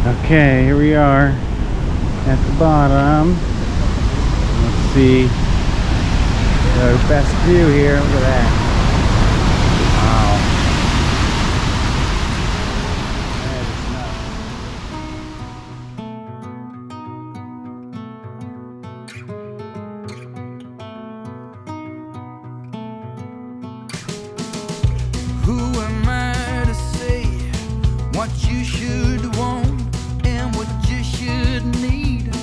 Okay, here we are at the bottom. Let's see the best view here. Look at that. Wow. That is nuts. Who am I to say what you should want and what you should need?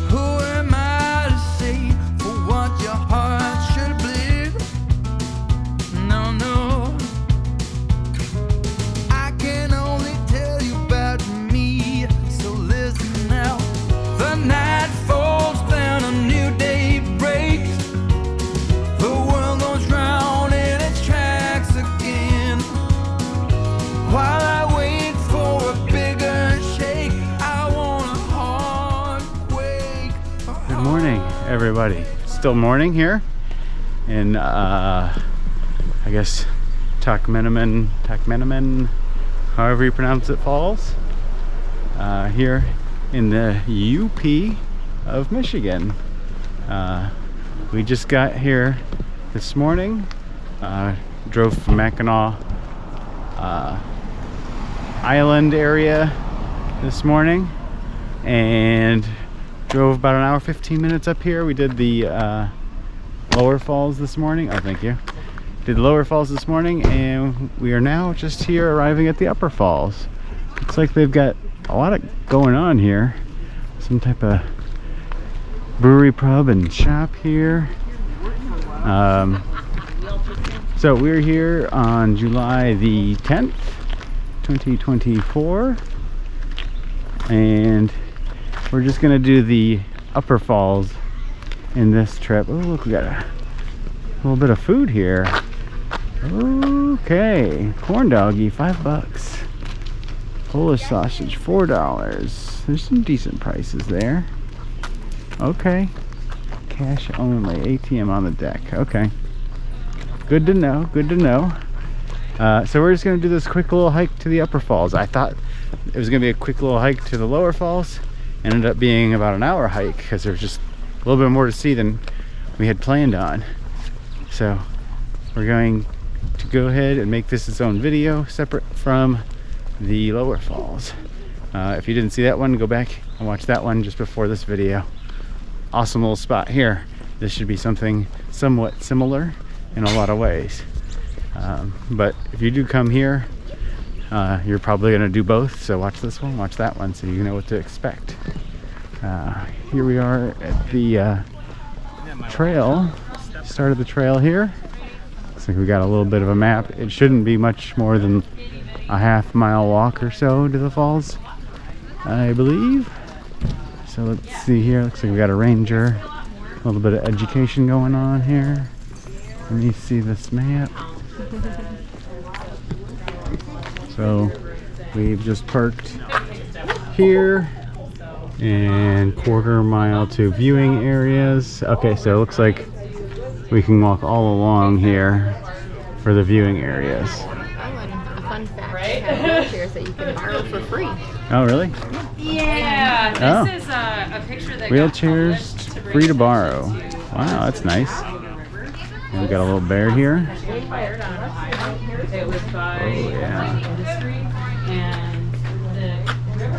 Who am I to say for what your heart should bleed? No, no, I can only tell you about me, so listen now. The night falls down, a new day breaks. The world goes round in its tracks again. While I wait for a bigger shake, I want a hard wake. Good morning, everybody. Still morning here in I guess Tahquamenon, however you pronounce it, falls. Here in the UP of Michigan. We just got here this morning. Drove from Mackinac Island area this morning and drove about an hour 15 minutes up here. We did the lower falls this morning. Oh, thank you. Did the lower falls this morning, and we are now just here arriving at the upper falls. Looks like they've got a lot of going on here. Some type of brewery, pub, and shop here. So we're here on July the 10th, 2024, and we're just gonna do the upper falls in this trip. Oh, look, we got a little bit of food here. Okay, corn doggy, $5. Polish sausage, $4. There's some decent prices there. Okay, cash only, ATM on the deck. Okay, good to know, good to know. So we're just gonna do this quick little hike to the upper falls. I thought it was gonna be a quick little hike to the lower falls. Ended up being about an hour hike because there's just a little bit more to see than we had planned on. So we're going to go ahead and make this its own video separate from the lower falls. If you didn't see that one, go back and watch that one just before this video. Awesome little spot here. This should be something somewhat similar in a lot of ways. But if you do come here, you're probably going to do both. So watch this one, watch that one, so you know what to expect. Here we are at the trail. Start of the trail here. Looks like we got a little bit of a map. It shouldn't be much more than a half-mile walk or so to the falls, I believe. So let's see here. Looks like we got a ranger. A little bit of education going on here. Let me see this map. So we've just parked here and quarter-mile to viewing areas. Okay, so it looks like we can walk all along here for the viewing areas. Oh, and a fun fact, right? Wheelchairs that you can borrow for free. Oh, really? Yeah, this is a picture that wheelchairs free to borrow. Wow, that's nice. And we got a little bear here. It was by yeah. Industry and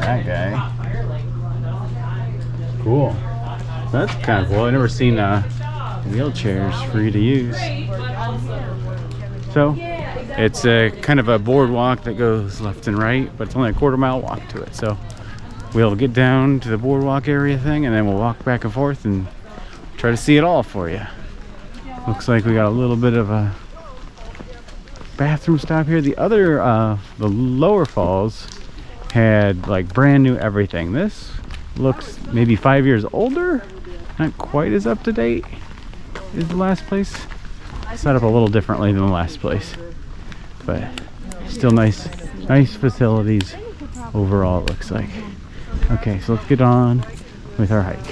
That guy. Cool. So that's kind of cool. I've never seen wheelchairs free to use. So it's a kind of a boardwalk that goes left and right, but it's only a quarter-mile walk to it. So we'll get down to the boardwalk area thing, and then we'll walk back and forth and try to see it all for you. Looks like we got a little bit of a bathroom stop here. The other, the lower falls had like brand new everything. This looks maybe 5 years older, not quite as up to date as the last place. Set up a little differently than the last place, but still nice facilities overall, it looks like. Okay, so let's get on with our hike.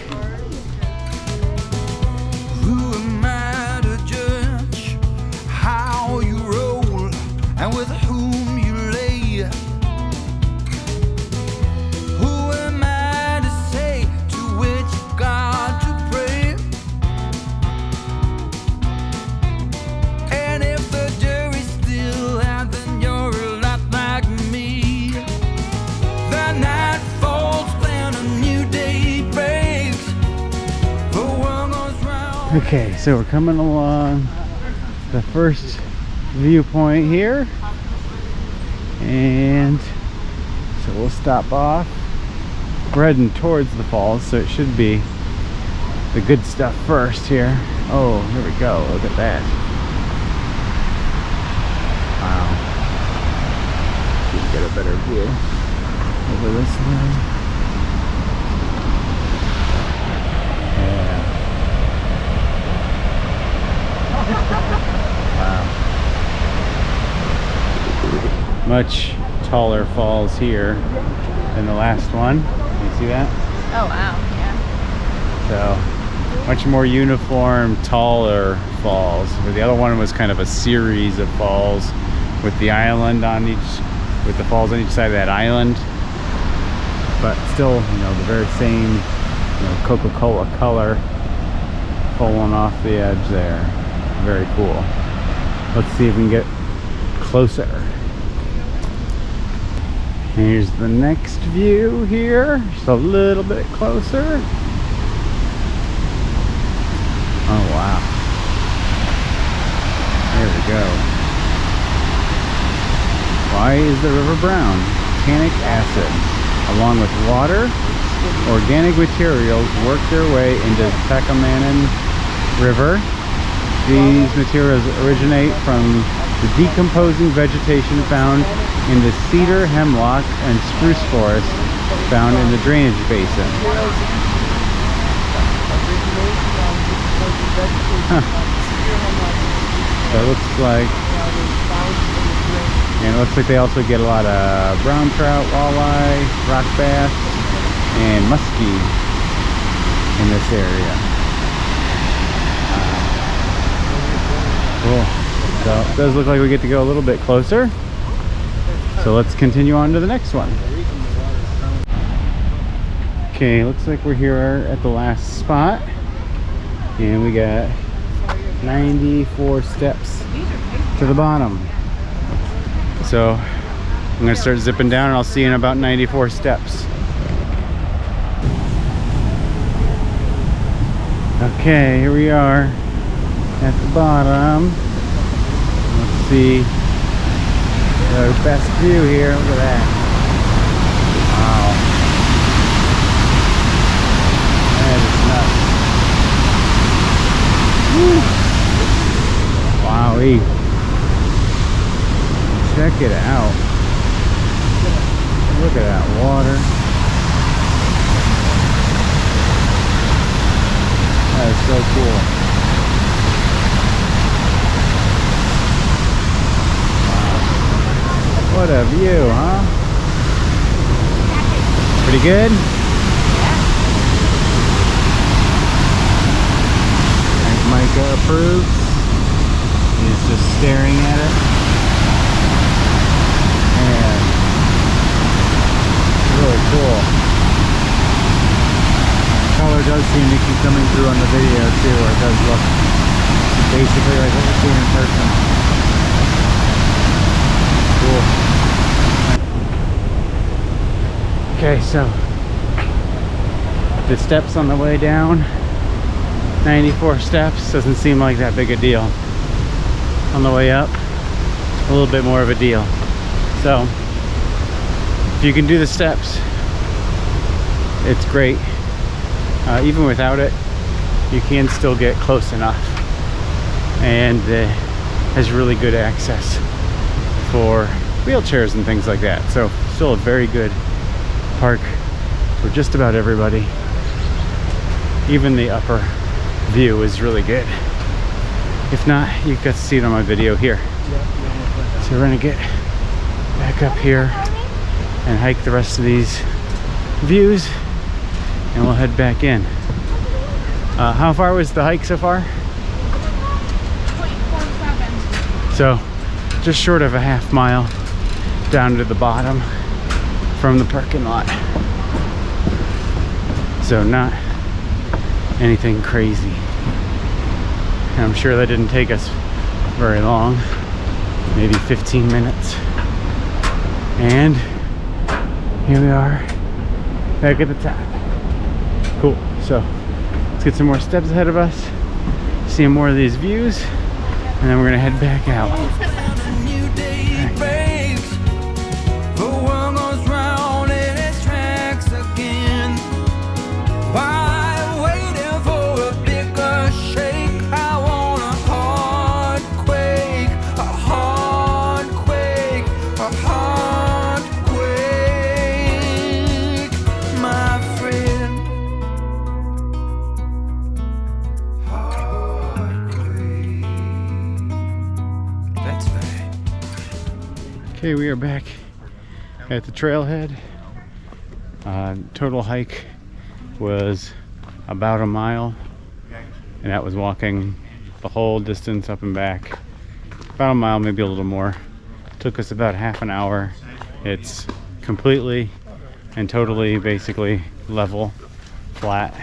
Who am I to judge how you roll and with whom you lay? Okay, so we're coming along the first viewpoint here, and so we'll stop off. We're heading towards the falls, so it should be the good stuff first here. Oh, here we go. Look at that. Wow. You can get a better view over this way. Yeah. Wow. Much taller falls here than the last one. You see that? Oh wow, yeah. So much more uniform, taller falls. Where the other one was kind of a series of falls with the island on each, with the falls on each side of that island. But still, you know, the very same, you know, Coca-Cola color falling off the edge there. Very cool. Let's see if we can get closer. Here's the next view here, just a little bit closer. Oh wow. There we go. Why is the river brown? Tannic acid, along with water, organic materials work their way into the Tahquamenon River. These materials originate from the decomposing vegetation found in the cedar, hemlock, and spruce forest found in the drainage basin. Huh. So it looks like, and it looks like they also get a lot of brown trout, walleye, rock bass, and muskie in this area. Cool. So it does look like we get to go a little bit closer. So let's continue on to the next one. Okay, looks like we're here at the last spot. And we got 94 steps to the bottom. So I'm gonna start zipping down and I'll see you in about 94 steps. Okay, here we are at the bottom. Let's see the best view here. Look at that. Wow. That is nuts. Woo. Wowee. Check it out. Look at that water. That is so cool. What a view, huh? Pretty good? And Micah approves. He's just staring at it. And it's really cool. Color does seem to keep coming through on the video too, or it does look basically like what we're seeing in person. Cool. Okay, so the steps on the way down, 94 steps, doesn't seem like that big a deal. On the way up, a little bit more of a deal. So if you can do the steps, it's great. Even without it, you can still get close enough, and has really good access for wheelchairs and things like that. So still a very good park for just about everybody. Even the upper view is really good. If not, you got to see it on my video here. So we're gonna get back up here and hike the rest of these views, and we'll head back in. How far was the hike so far? 0.47. So just short of a half mile down to the bottom from the parking lot. So not anything crazy. And I'm sure that didn't take us very long, maybe 15 minutes. And here we are back at the top. Cool. So let's get some more steps ahead of us seeing more of these views, and then we're gonna head back out. A new day breaks. The world goes round in its tracks again. While waiting for a bigger shake, I want a hard quake, a hard quake, a hard quake, my friend. Hard quake. That's right. Okay, we are back at the trailhead. Total hike was about a mile, and that was walking the whole distance up and back. About a mile, maybe a little more. Took us about half an hour. It's completely and totally basically level, flat,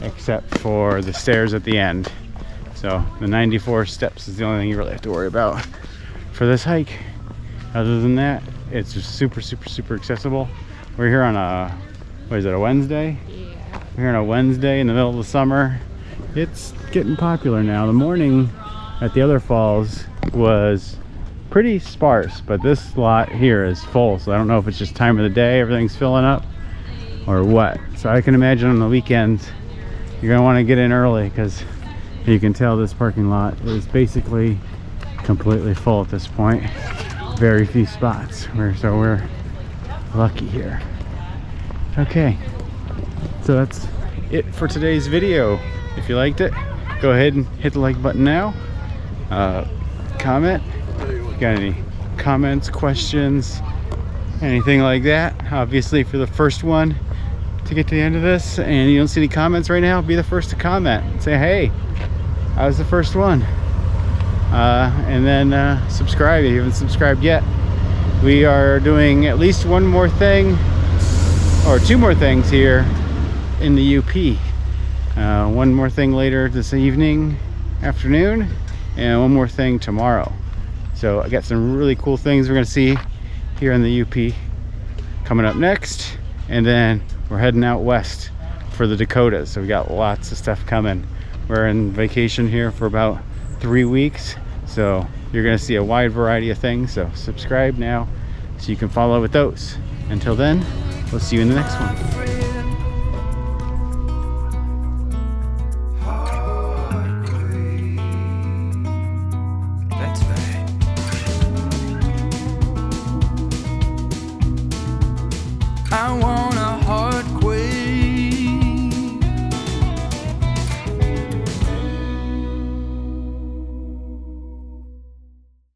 except for the stairs at the end. So the 94 steps is the only thing you really have to worry about for this hike. Other than that, it's just super accessible. We're here on a, what is it, a Wednesday? Yeah. We're here on a Wednesday in the middle of the summer. It's getting popular now. The morning at the other falls was pretty sparse, but this lot here is full, so I don't know if it's just time of the day, everything's filling up, or what. So I can imagine on the weekends you're gonna want to get in early, because you can tell this parking lot is basically completely full at this point. Very few spots, so we're lucky here. Okay, so that's it for today's video. If you liked it, go ahead and hit the like button now. Comment if you got any comments, questions, anything like that. Obviously, if you're the first one to get to the end of this and you don't see any comments right now, be the first to comment and say, hey, I was the first one. And then subscribe if you haven't subscribed yet. We are doing at least one more thing, or two more things here in the UP. One more thing later this evening, afternoon, and one more thing tomorrow. So I got some really cool things we're gonna see here in the UP coming up next, and then we're heading out west for the Dakotas. So we got lots of stuff coming. We're in vacation here for about 3 weeks, so you're gonna see a wide variety of things. So subscribe now so you can follow with those. Until then, we'll see you in the next one. That's right. I want